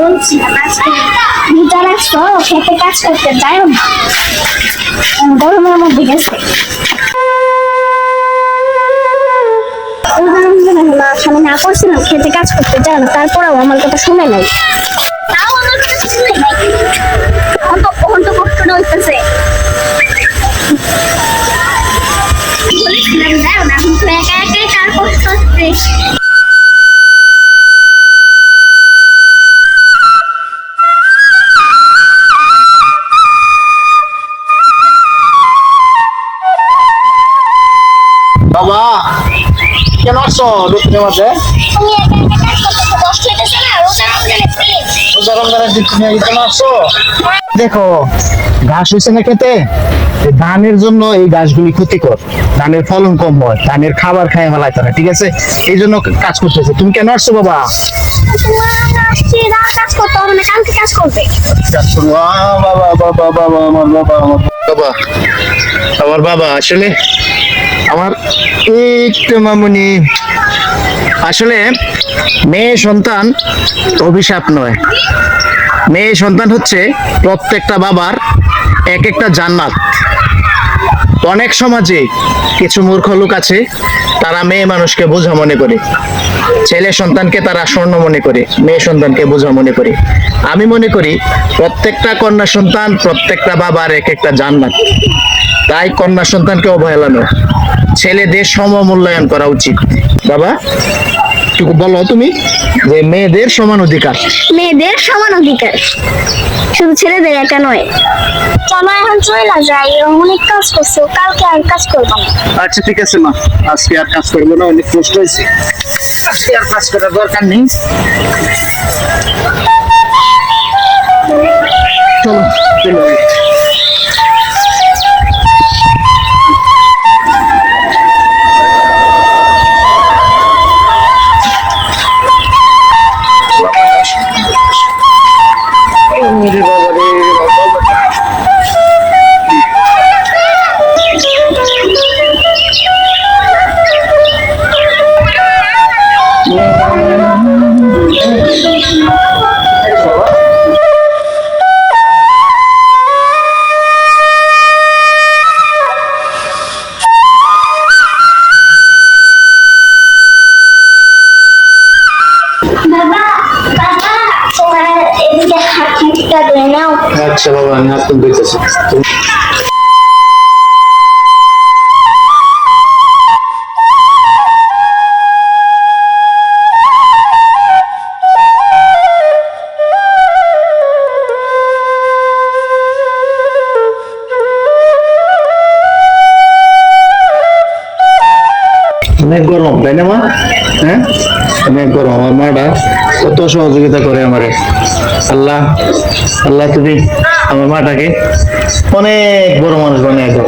বলছিলাম আজকে ভিতরে আসো, খেতে কাজ করতে যাও না, গরমের মধ্যে গেছে। আমি না করছিলাম খেতে কাজ করতে যাও না, তারপরেও আমার কথা শুনে নাই। তাও আমার কথা শুনে নাই, অন্ত কষ্টটা হইতেছে। বলেছিলাম যাও না, কিন্তু একা একাই কার কষ্ট হচ্ছে। বাবা কেন আসছো রুটিনের মাঝে? তুমি একা একা কাজ করতেছো, কষ্ট হইতেছে না? রোজা রমজানের দিন। রোজা রমজানের দিন তুমি কেন আসছো? দেখো ঘাস হয়েছে না খেতে, এই ধানের জন্য এই ঘাসগুলি ক্ষতিকর, ধানের ফলন কম হয়, ধানের খাবার খায় ফেলায় তারা, ঠিক আছে? এই জন্য কাজ করতেছে। তুমি কেন আসছো বাবা? কাজ করতে হবে না, কালকে কাজ করবে। বাবা বাবা বাবা আমার বাবা বাবা আমার বাবা আসলে আমার একটু মামুনি, আসলে মেয়ে সন্তান অভিশাপ নয়, মেয়ে সন্তান হচ্ছে প্রত্যেকটা বাবার এক একটা জান্নাত। অনেক সমাজে কিছু মূর্খ লোক আছে, তারা মেয়ে মানুষকে বোঝা মনে করে, ছেলে সন্তানকে তারা স্বর্ণ মনে করে, মেয়ে সন্তানকে বোঝা মনে করে। আমি মনে করি প্রত্যেকটা কন্যা সন্তান প্রত্যেকটা বাবার এক একটা জান্নাত। তাই কন্যা সন্তানকে অবহেলা নয়, ছেলেদের সমমূল্যায়ন করা উচিত। বাবা একটু বলো তুমি যে মেয়েদের সমান অধিকার। মেয়েদের সমান অধিকার, শুধু ছেলেদের একা নয়। চলো এখন চলে যাই, অনেক কাজ করছো, কালকে আর কাজ করবো না। আচ্ছা ঠিক আছে মা, আজকে আর কাজ করবো না, অনেক কষ্ট হয়েছে, আজকে আর কাজ করার দরকার নেই। চলো চলো। আচ্ছা বাবা আমি হাত তুলতেছি। অনেক গরম তাই না মা? হ্যাঁ অনেক গরম। আমার মাটা কত সহযোগিতা করে আমারে। আল্লাহ আল্লাহ তুমি আমার মাটাকে অনেক বড় মানুষ বানিয়ে দাও।